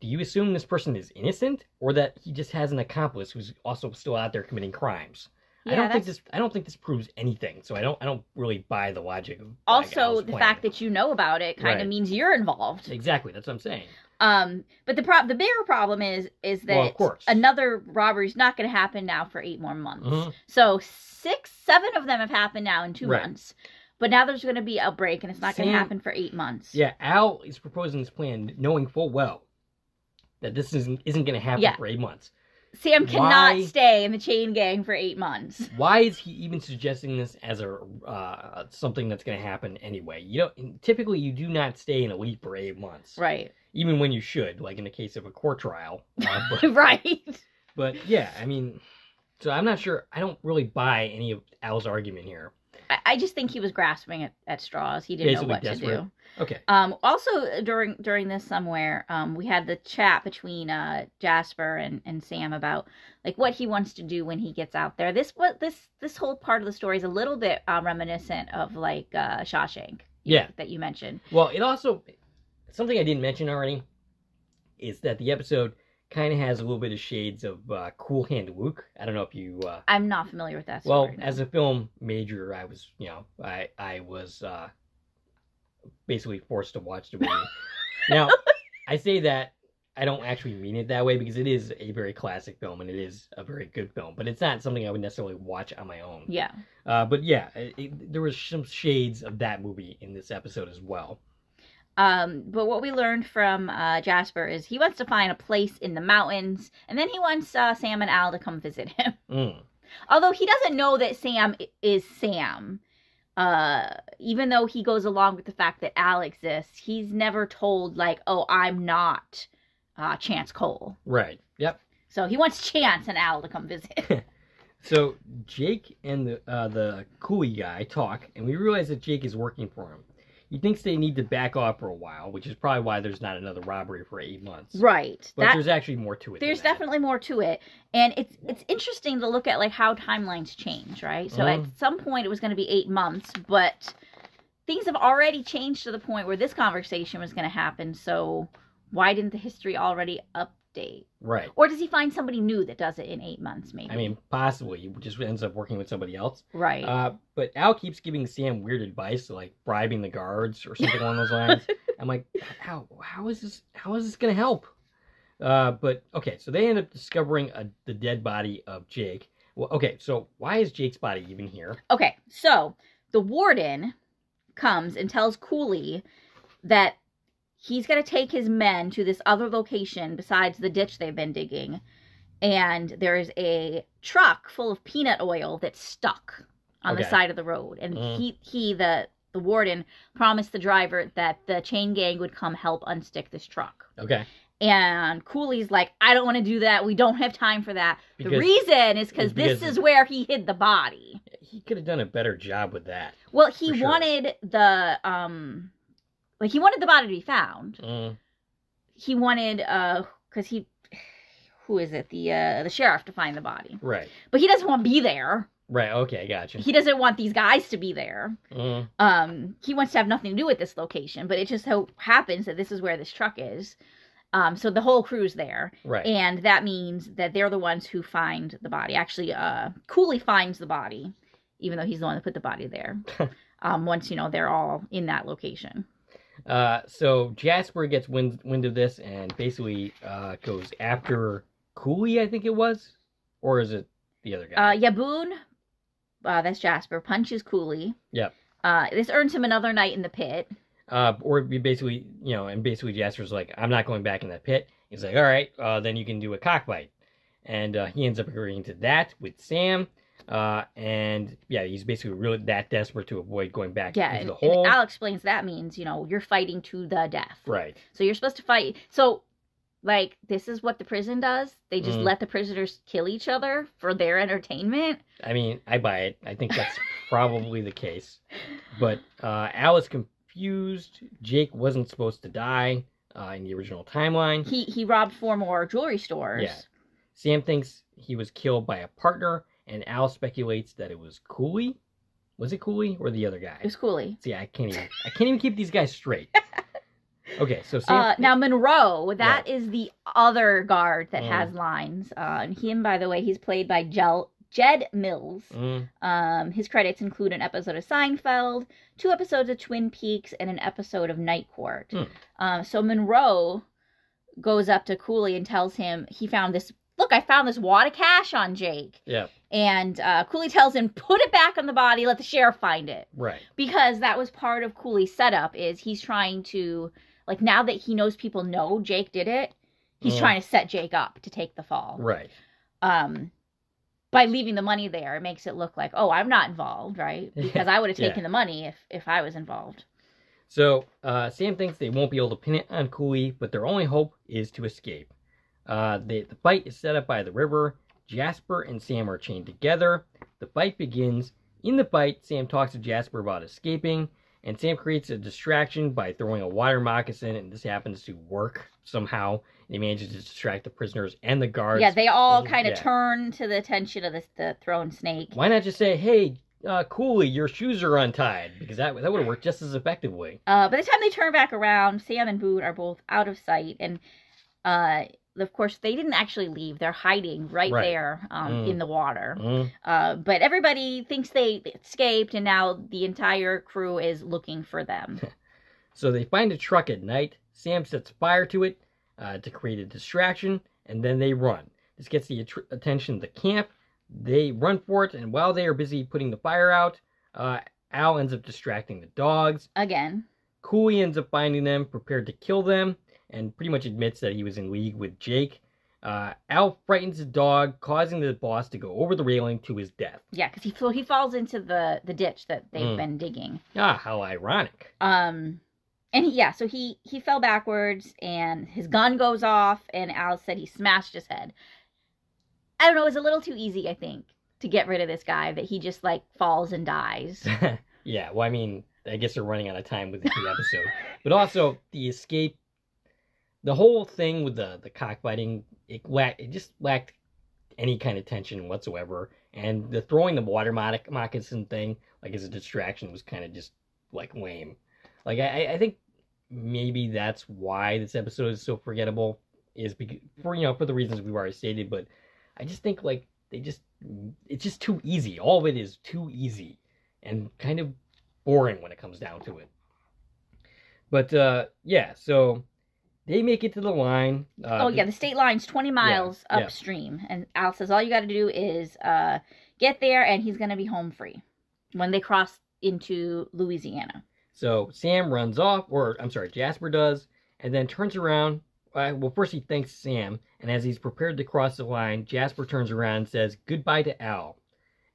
[SPEAKER 1] Do you assume this person is innocent, or that he just has an accomplice who's also still out there committing crimes? Yeah, I don't think this proves anything. So I don't really buy the logic of
[SPEAKER 2] also the fact that you know about it kind of means you're involved.
[SPEAKER 1] Exactly, that's what I'm saying.
[SPEAKER 2] But the bigger problem is that another robbery is not going to happen now for 8 more months. Mm-hmm. So 7 of them have happened now in 2 months. But now there's going to be a break, and it's not going to happen for 8 months.
[SPEAKER 1] Yeah, Al is proposing this plan knowing full well that this isn't going to happen for 8 months.
[SPEAKER 2] Sam cannot stay in the chain gang for 8 months.
[SPEAKER 1] Why is he even suggesting this as a something that's going to happen anyway? Typically you do not stay in Elite for 8 months.
[SPEAKER 2] Right.
[SPEAKER 1] Even when you should, like in the case of a court trial.
[SPEAKER 2] Right.
[SPEAKER 1] But yeah, I mean, so I'm not sure. I don't really buy any of Al's argument here.
[SPEAKER 2] I just think he was grasping at straws. He didn't know what to do.
[SPEAKER 1] Okay.
[SPEAKER 2] Also, during this somewhere, we had the chat between Jasper and Sam about like what he wants to do when he gets out there. This whole part of the story is a little bit reminiscent of like Shawshank. That you mentioned.
[SPEAKER 1] Well, it also something I didn't mention already is that the episode kind of has a little bit of shades of Cool Hand Luke. I don't know if you...
[SPEAKER 2] I'm not familiar with that story.
[SPEAKER 1] Well, as a film major, I was, I was basically forced to watch the movie. Now, I say that, I don't actually mean it that way because it is a very classic film and it is a very good film, but it's not something I would necessarily watch on my own.
[SPEAKER 2] Yeah.
[SPEAKER 1] But yeah, there was some shades of that movie in this episode as well.
[SPEAKER 2] But what we learned from Jasper is he wants to find a place in the mountains, and then he wants Sam and Al to come visit him. Although he doesn't know that Sam is Sam. Even though he goes along with the fact that Al exists, he's never told, like, oh, I'm not Chance Cole.
[SPEAKER 1] Right, yep.
[SPEAKER 2] So he wants Chance and Al to come visit.
[SPEAKER 1] So Jake and the Cooley guy talk, and we realize that Jake is working for him. He thinks they need to back off for a while, which is probably why there's not another robbery for 8 months.
[SPEAKER 2] Right.
[SPEAKER 1] But there's actually more to it.
[SPEAKER 2] There's definitely more to it. And it's interesting to look at like how timelines change, right? So at some point it was going to be 8 months, but things have already changed to the point where this conversation was going to happen. So why didn't the history already update?
[SPEAKER 1] Right.
[SPEAKER 2] Or does he find somebody new that does it in 8 months, maybe?
[SPEAKER 1] I mean, possibly. He just ends up working with somebody else.
[SPEAKER 2] Right.
[SPEAKER 1] But Al keeps giving Sam weird advice, like bribing the guards or something along those lines. I'm like, how is this going to help? But, okay, so they end up discovering the dead body of Jake. Well, okay, so why is Jake's body even here?
[SPEAKER 2] Okay, so the warden comes and tells Cooley that he's going to take his men to this other location besides the ditch they've been digging. And there's a truck full of peanut oil that's stuck on the side of the road. And the warden promised the driver that the chain gang would come help unstick this truck.
[SPEAKER 1] Okay.
[SPEAKER 2] And Cooley's like, I don't want to do that. We don't have time for that. The reason is because this is where he hid the body.
[SPEAKER 1] He could have done a better job with that.
[SPEAKER 2] Well, he wanted the... Like, he wanted the body to be found. He wanted, because who is it? The sheriff to find the body.
[SPEAKER 1] Right.
[SPEAKER 2] But he doesn't want to be there.
[SPEAKER 1] Right, okay, gotcha.
[SPEAKER 2] He doesn't want these guys to be there. He wants to have nothing to do with this location, but it just so happens that this is where this truck is. So the whole crew's there.
[SPEAKER 1] Right.
[SPEAKER 2] And that means that they're the ones who find the body. Actually, Cooley finds the body, even though he's the one that put the body there. Once, they're all in that location.
[SPEAKER 1] So Jasper gets wind of this and basically goes after Cooley, I think it was. Or is it the other guy?
[SPEAKER 2] Yeah, Boone, that's Jasper, punches Cooley.
[SPEAKER 1] Yep.
[SPEAKER 2] This earns him another night in the pit.
[SPEAKER 1] Or basically, and basically Jasper's like, I'm not going back in that pit. He's like, all right, then you can do a cockbite. And he ends up agreeing to that with Sam. And yeah, he's basically really that desperate to avoid going back into the hole.
[SPEAKER 2] And Al explains that means, you're fighting to the death.
[SPEAKER 1] Right.
[SPEAKER 2] So you're supposed to fight. So, this is what the prison does. They just let the prisoners kill each other for their entertainment.
[SPEAKER 1] I mean, I buy it. I think that's probably the case. But Al is confused. Jake wasn't supposed to die in the original timeline.
[SPEAKER 2] He robbed 4 more jewelry stores.
[SPEAKER 1] Yeah. Sam thinks he was killed by a partner, and Al speculates that it was Cooley. Was it Cooley or the other guy?
[SPEAKER 2] It was Cooley.
[SPEAKER 1] See, I can't even keep these guys straight. Okay, so Sam...
[SPEAKER 2] now Monroe, that is the other guard that has lines. And him, by the way, he's played by Jed Mills. His credits include an episode of Seinfeld, 2 episodes of Twin Peaks, and an episode of Night Court. So Monroe goes up to Cooley and tells him he found this... Look, I found this wad of cash on Jake.
[SPEAKER 1] Yeah.
[SPEAKER 2] And Cooley tells him, put it back on the body, let the sheriff find it.
[SPEAKER 1] Right.
[SPEAKER 2] Because that was part of Cooley's setup, is he's trying to... now that he knows people know Jake did it, he's trying to set Jake up to take the fall.
[SPEAKER 1] Right.
[SPEAKER 2] By leaving the money there, it makes it look like, oh, I'm not involved, right? Because I would have taken the money if I was involved.
[SPEAKER 1] So, Sam thinks they won't be able to pin it on Cooley, but their only hope is to escape. The fight is set up by the river. Jasper and Sam are chained together. The fight begins. In the fight, Sam talks to Jasper about escaping. And Sam creates a distraction by throwing a water moccasin, and this happens to work somehow. And he manages to distract the prisoners and the guards.
[SPEAKER 2] Yeah, they all kind of turn to the attention of the thrown snake.
[SPEAKER 1] Why not just say, hey, Cooley, your shoes are untied? Because that would have worked just as effectively.
[SPEAKER 2] By the time they turn back around, Sam and Boone are both out of sight. And, of course, they didn't actually leave. They're hiding right there in the water. But everybody thinks they escaped, and now the entire crew is looking for them.
[SPEAKER 1] So they find a truck at night. Sam sets fire to it to create a distraction, and then they run. This gets the attention of the camp. They run for it, and while they are busy putting the fire out, Al ends up distracting the dogs.
[SPEAKER 2] Again.
[SPEAKER 1] Cooley ends up finding them, prepared to kill them, and pretty much admits that he was in league with Jake. Al frightens the dog, causing the boss to go over the railing to his death.
[SPEAKER 2] Yeah, because he falls into the ditch that they've been digging.
[SPEAKER 1] Ah, how ironic.
[SPEAKER 2] And so he fell backwards, and his gun goes off, and Al said he smashed his head. I don't know, it was a little too easy, I think, to get rid of this guy, that he just, falls and dies.
[SPEAKER 1] Yeah, well, I mean, I guess they're running out of time with the episode. But also, the escape, the whole thing with the cockfighting, it just lacked any kind of tension whatsoever. And the throwing the water moccasin thing, as a distraction, was kind of just, lame. I think maybe that's why this episode is so forgettable, is because, for the reasons we've already stated, but I just think, it's just too easy. All of it is too easy and kind of boring when it comes down to it. But, yeah, so they make it to the line.
[SPEAKER 2] The state line's 20 miles upstream. And Al says all you got to do is get there, and he's going to be home free when they cross into Louisiana.
[SPEAKER 1] So Sam runs off, Jasper does, and then turns around. Well, first he thanks Sam, and as he's prepared to cross the line, Jasper turns around and says goodbye to Al.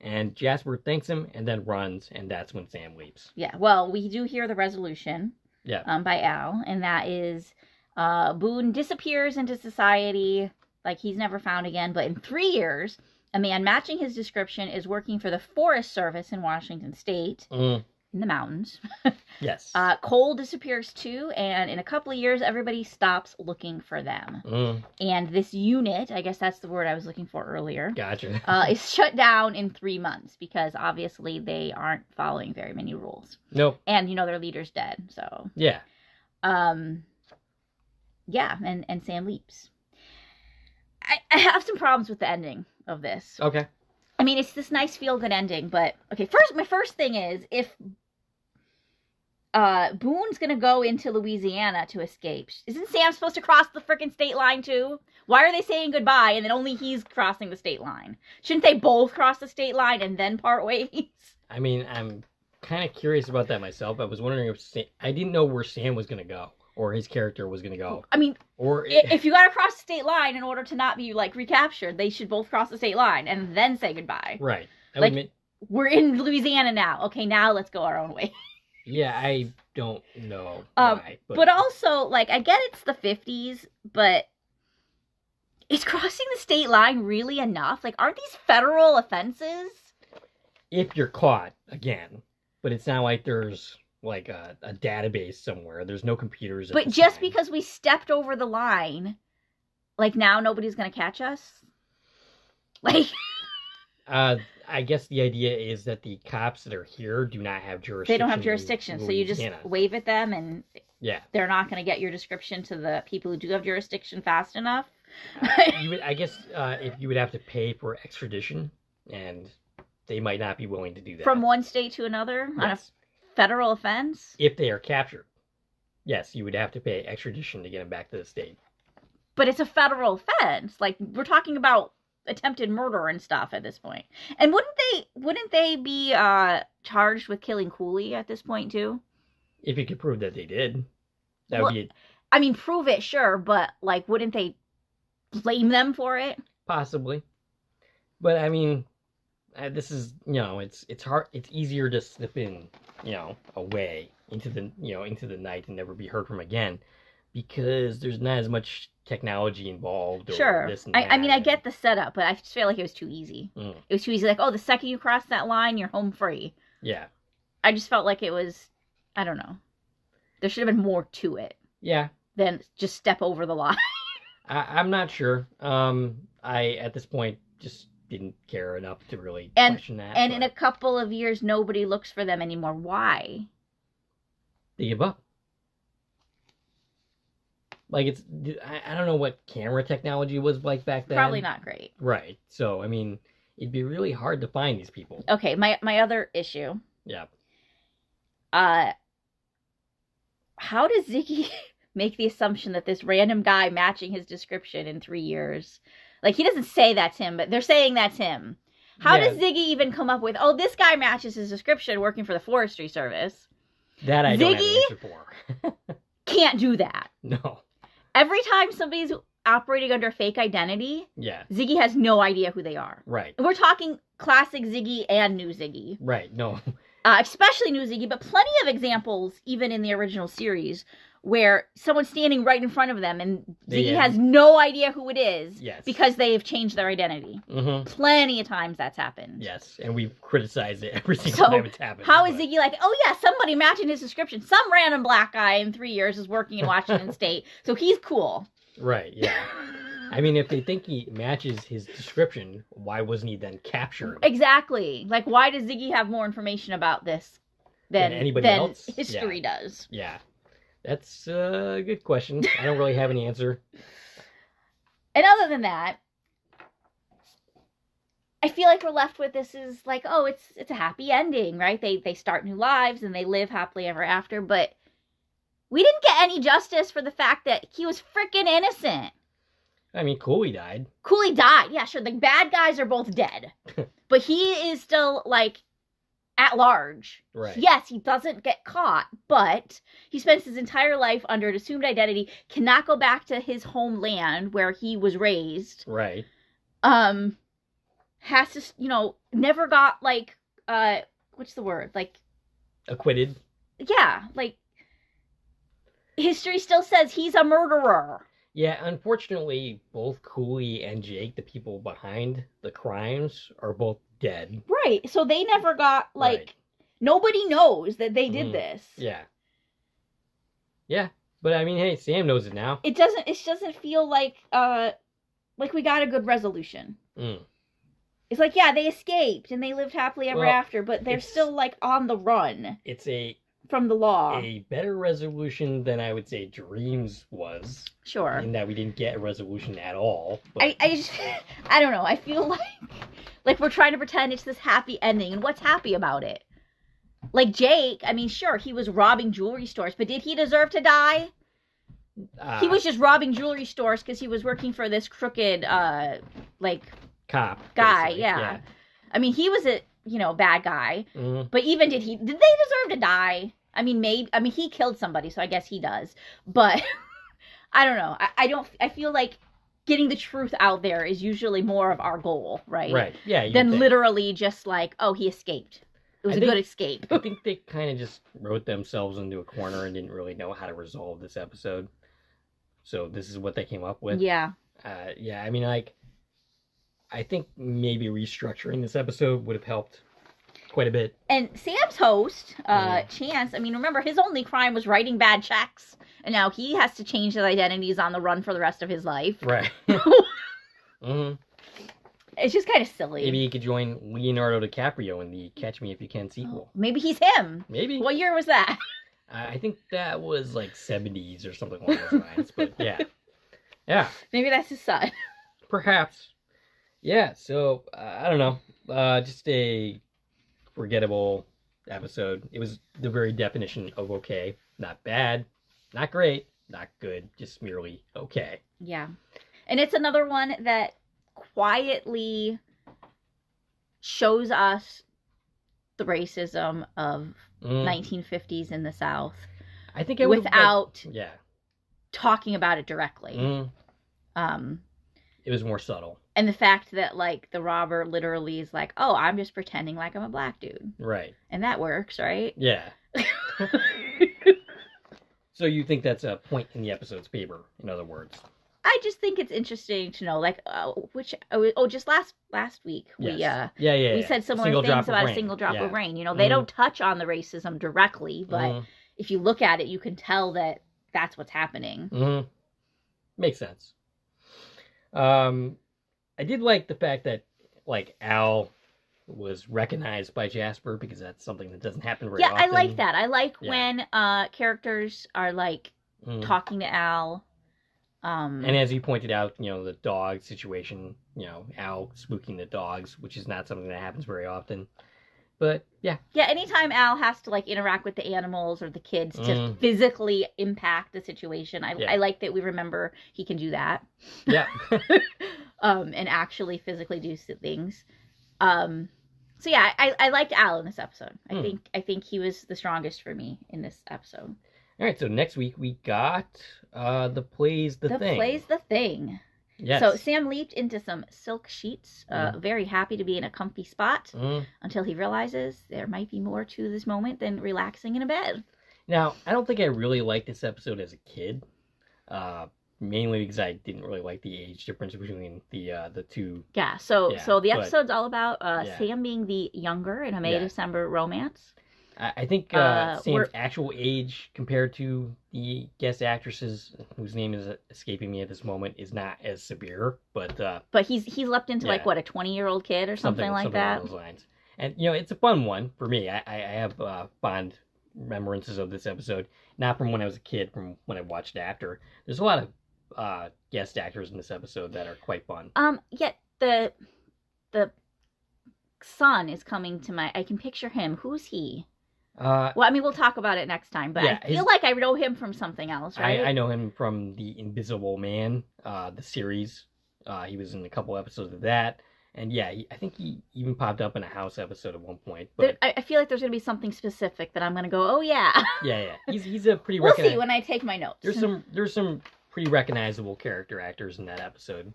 [SPEAKER 1] And Jasper thanks him and then runs, and that's when Sam leaps.
[SPEAKER 2] Yeah, well, we do hear the resolution by Al, and that is Boone disappears into society like he's never found again, but in 3 years, a man matching his description is working for the Forest Service in Washington State. In the mountains.
[SPEAKER 1] Yes.
[SPEAKER 2] Cole disappears too, and in a couple of years, everybody stops looking for them. And this unit, I guess that's the word I was looking for earlier.
[SPEAKER 1] Gotcha.
[SPEAKER 2] Is shut down in 3 months because obviously they aren't following very many rules.
[SPEAKER 1] Nope.
[SPEAKER 2] And their leader's dead, so.
[SPEAKER 1] Yeah.
[SPEAKER 2] Yeah, and Sam leaps. I have some problems with the ending of this.
[SPEAKER 1] Okay.
[SPEAKER 2] I mean, it's this nice feel-good ending, but... Okay, my first thing is, if Boone's gonna go into Louisiana to escape, isn't Sam supposed to cross the frickin' state line, too? Why are they saying goodbye, and then only he's crossing the state line? Shouldn't they both cross the state line and then part ways?
[SPEAKER 1] I mean, I'm kind of curious about that myself. I was wondering if I didn't know where Sam was gonna go. Or his character was going to go.
[SPEAKER 2] I mean, or if you got to cross the state line in order to not be, like, recaptured, they should both cross the state line and then say goodbye.
[SPEAKER 1] Right.
[SPEAKER 2] We're in Louisiana now. Okay, now let's go our own way.
[SPEAKER 1] Yeah, I don't know why.
[SPEAKER 2] But also, like, I get it's the 50s, but is crossing the state line really enough? Like, aren't these federal offenses?
[SPEAKER 1] If you're caught, again. But it's not like there's... like a database somewhere. There's no computers.
[SPEAKER 2] But just because we stepped over the line, like now nobody's gonna catch us? Like
[SPEAKER 1] I guess the idea is that the cops that are here do not have jurisdiction.
[SPEAKER 2] They don't have jurisdiction, so you just wave at them and they're not gonna get your description to the people who do have jurisdiction fast enough.
[SPEAKER 1] I guess if you would have to pay for extradition, and they might not be willing to do that.
[SPEAKER 2] From one state to another?
[SPEAKER 1] Yes.
[SPEAKER 2] On a federal offense?
[SPEAKER 1] If they are captured. Yes, you would have to pay extradition to get them back to the state.
[SPEAKER 2] But it's a federal offense. Like, we're talking about attempted murder and stuff at this point. And wouldn't they be charged with killing Cooley at this point too?
[SPEAKER 1] If you could prove that they did. That would be
[SPEAKER 2] I mean, prove it, sure, but like wouldn't they blame them for it?
[SPEAKER 1] Possibly. But I mean, this is, it's hard, it's easier to slip in, away into the night and never be heard from again, because there's not as much technology involved. Or
[SPEAKER 2] sure.
[SPEAKER 1] This and that.
[SPEAKER 2] I mean, I get the setup, but I just feel like it was too easy.
[SPEAKER 1] Mm.
[SPEAKER 2] It was too easy. Like, oh, the second you cross that line, you're home free.
[SPEAKER 1] Yeah. I
[SPEAKER 2] just felt like it was, I don't know. There should have been more to it.
[SPEAKER 1] Yeah.
[SPEAKER 2] Than just step over the line.
[SPEAKER 1] I'm not sure. At this point, just didn't care enough to really question that.
[SPEAKER 2] And in a couple of years, nobody looks for them anymore. Why?
[SPEAKER 1] They give up. Like, I don't know what camera technology was like back then.
[SPEAKER 2] Probably not great.
[SPEAKER 1] Right. So, I mean, it'd be really hard to find these people.
[SPEAKER 2] Okay, my other issue.
[SPEAKER 1] Yeah.
[SPEAKER 2] How does Ziggy make the assumption that this random guy matching his description in 3 years... Like, he doesn't say that's him, but they're saying that's him. How does Ziggy even come up with, oh, this guy matches his description working for the Forestry Service?
[SPEAKER 1] That I don't have an answer for.
[SPEAKER 2] Can't do that.
[SPEAKER 1] No.
[SPEAKER 2] Every time somebody's operating under a fake identity, Ziggy has no idea who they are.
[SPEAKER 1] Right.
[SPEAKER 2] And we're talking classic Ziggy and new Ziggy.
[SPEAKER 1] Right, no.
[SPEAKER 2] Especially new Ziggy, but plenty of examples, even in the original series, where someone's standing right in front of them and Ziggy has no idea who it is because they have changed their identity.
[SPEAKER 1] Mm-hmm.
[SPEAKER 2] Plenty of times that's happened.
[SPEAKER 1] Yes, and we've criticized it every single time it's happened.
[SPEAKER 2] How is Ziggy like, oh yeah, somebody matching his description. Some random black guy in 3 years is working in Washington State, so he's cool.
[SPEAKER 1] Right, yeah. I mean, if they think he matches his description, why wasn't he then captured?
[SPEAKER 2] Exactly. Like, why does Ziggy have more information about this than
[SPEAKER 1] anybody else?
[SPEAKER 2] History does?
[SPEAKER 1] Yeah. That's a good question. I don't really have any answer.
[SPEAKER 2] And other than that, I feel like we're left with this is like, oh, it's a happy ending, right? They start new lives and they live happily ever after, but we didn't get any justice for the fact that he was freaking innocent.
[SPEAKER 1] I mean, Cooley died.
[SPEAKER 2] Cooley died. Yeah, sure. The bad guys are both dead. But he is still, like, at large.
[SPEAKER 1] Right.
[SPEAKER 2] Yes, he doesn't get caught, but he spends his entire life under an assumed identity, cannot go back to his homeland where he was raised.
[SPEAKER 1] Right.
[SPEAKER 2] Has to, never got, like, what's the word? Like...
[SPEAKER 1] acquitted?
[SPEAKER 2] Yeah, like, history still says he's a murderer.
[SPEAKER 1] Yeah, unfortunately, both Cooley and Jake, the people behind the crimes, are both dead.
[SPEAKER 2] Right, so they never got, like, nobody knows that they did this.
[SPEAKER 1] Yeah. Yeah, but I mean, hey, Sam knows it now.
[SPEAKER 2] It doesn't feel like we got a good resolution.
[SPEAKER 1] Mm.
[SPEAKER 2] It's like, yeah, they escaped and they lived happily ever after, but they're still, like, on the run.
[SPEAKER 1] It's a
[SPEAKER 2] from the law.
[SPEAKER 1] A better resolution than I would say Dreams was.
[SPEAKER 2] Sure.
[SPEAKER 1] In that we didn't get a resolution at all.
[SPEAKER 2] But... I don't know. I feel like we're trying to pretend it's this happy ending, and what's happy about it? Like Jake, I mean, sure, he was robbing jewelry stores, but did he deserve to die? He was just robbing jewelry stores because he was working for this crooked,
[SPEAKER 1] cop
[SPEAKER 2] guy. Yeah. I mean, he was a bad guy. Mm-hmm. But even did they deserve to die? I mean, maybe. I mean, he killed somebody, so I guess he does. But I don't know. I feel like getting the truth out there is usually more of our goal, right?
[SPEAKER 1] Right. Yeah.
[SPEAKER 2] Than literally just like, oh, he escaped. It was a good escape.
[SPEAKER 1] I think they kind of just wrote themselves into a corner and didn't really know how to resolve this episode. So this is what they came up with.
[SPEAKER 2] Yeah.
[SPEAKER 1] Yeah, I mean, like, I think maybe restructuring this episode would have helped quite a bit.
[SPEAKER 2] And Sam's host, Chance, I mean, remember, his only crime was writing bad checks. And now he has to change his identities on the run for the rest of his life.
[SPEAKER 1] Right. Mm-hmm.
[SPEAKER 2] It's just kind of silly.
[SPEAKER 1] Maybe he could join Leonardo DiCaprio in the Catch Me If You Can sequel.
[SPEAKER 2] Maybe he's him.
[SPEAKER 1] Maybe.
[SPEAKER 2] What year was that?
[SPEAKER 1] I think that was like 70s or something along those lines. But yeah. Yeah.
[SPEAKER 2] Maybe that's his son.
[SPEAKER 1] Perhaps. Yeah, so, I don't know. Just a forgettable episode. It was the very definition of okay. Not bad, not great, not good, just merely okay.
[SPEAKER 2] Yeah. And it's another one that quietly shows us the racism of 1950s in the South.
[SPEAKER 1] I think it
[SPEAKER 2] without talking about it directly.
[SPEAKER 1] It was more subtle.
[SPEAKER 2] And the fact that like the robber literally is like, "Oh, I'm just pretending like I'm a black dude."
[SPEAKER 1] Right.
[SPEAKER 2] And that works, right?
[SPEAKER 1] Yeah. So you think that's a point in the episode's favor, in other words?
[SPEAKER 2] I just think it's interesting to know, like, just last week we said similar things about a single drop of rain. You know, they don't touch on the racism directly, but if you look at it, you can tell that that's what's happening.
[SPEAKER 1] Makes sense. I did like the fact that like Al was recognized by Jasper because that's something that doesn't happen very often.
[SPEAKER 2] Yeah, I like that. I like when characters are like talking to Al.
[SPEAKER 1] And as you pointed out, you know, the dog situation, you know, Al spooking the dogs, which is not something that happens very often. But, yeah.
[SPEAKER 2] Yeah, anytime Al has to, like, interact with the animals or the kids to physically impact the situation, I like that we remember he can do that.
[SPEAKER 1] Yeah.
[SPEAKER 2] And actually physically do things. So, yeah, I liked Al in this episode. I think he was the strongest for me in this episode.
[SPEAKER 1] All right, so next week we got The Play's the Thing.
[SPEAKER 2] The Play's the Thing.
[SPEAKER 1] Yes.
[SPEAKER 2] So Sam leaped into some silk sheets, very happy to be in a comfy spot, until he realizes there might be more to this moment than relaxing in a bed.
[SPEAKER 1] Now, I don't think I really liked this episode as a kid, mainly because I didn't really like the age difference between the two.
[SPEAKER 2] Yeah, so the episode's all about Sam being the younger in a May-December romance.
[SPEAKER 1] I think Sam's actual age compared to the guest actresses, whose name is escaping me at this moment, is not as severe. But
[SPEAKER 2] he's leapt into like what, a 20-year-old kid or something like that.
[SPEAKER 1] Along those lines. And you know, it's a fun one for me. I have fond remembrances of this episode, not from when I was a kid, from when I watched it after. There's a lot of guest actors in this episode that are quite fun.
[SPEAKER 2] Yet the son is coming to my. I can picture him. Who's he? Well, I mean, we'll talk about it next time, but I feel like I know him from something else, right?
[SPEAKER 1] I know him from The Invisible Man, the series. He was in a couple episodes of that. And yeah, I think he even popped up in a House episode at one point. But
[SPEAKER 2] I feel like there's going to be something specific that I'm going to go, oh yeah.
[SPEAKER 1] Yeah. He's a pretty
[SPEAKER 2] We'll see when I take my notes.
[SPEAKER 1] There's some pretty recognizable character actors in that episode,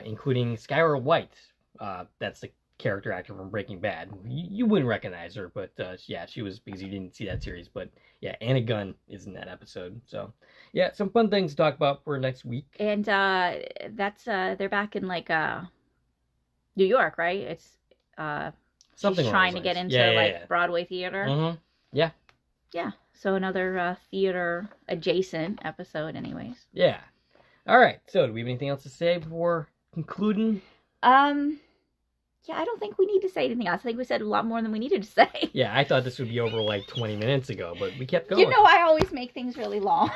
[SPEAKER 1] including Skylar White. That's the character actor from Breaking Bad. You wouldn't recognize her, but she was, because you didn't see that series. But yeah, Anna Gunn is in that episode. So yeah, some fun things to talk about for next week.
[SPEAKER 2] And that's they're back in like New York, right? It's
[SPEAKER 1] something
[SPEAKER 2] she's trying to get into Broadway theater.
[SPEAKER 1] Mm-hmm. Yeah.
[SPEAKER 2] So another theater adjacent episode, anyways.
[SPEAKER 1] Yeah. All right. So do we have anything else to say before concluding?
[SPEAKER 2] Yeah, I don't think we need to say anything else. I think we said a lot more than we needed to say.
[SPEAKER 1] Yeah, I thought this would be over like 20 minutes ago, but we kept going.
[SPEAKER 2] You know, I always make things really long.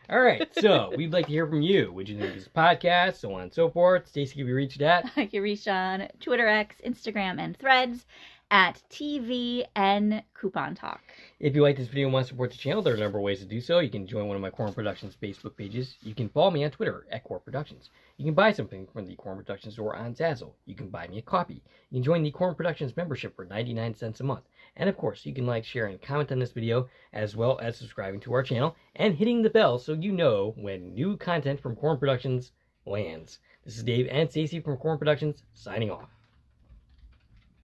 [SPEAKER 1] All right, so we'd like to hear from you. Would you think of this podcast, so on and so forth? Stacey can be reached at?
[SPEAKER 2] I can reach on Twitter, X, Instagram, and Threads at TVN Coupon Talk.
[SPEAKER 1] If you like this video and want to support the channel, there are a number of ways to do so. You can join one of my Corn Productions Facebook pages. You can follow me on Twitter at Corn Productions. You can buy something from the Corn Productions store on Zazzle. You can buy me a coffee. You can join the Corn Productions membership for 99 cents a month. And of course, you can like, share, and comment on this video, as well as subscribing to our channel and hitting the bell so you know when new content from Corn Productions lands. This is Dave and Stacey from Corn Productions, signing off.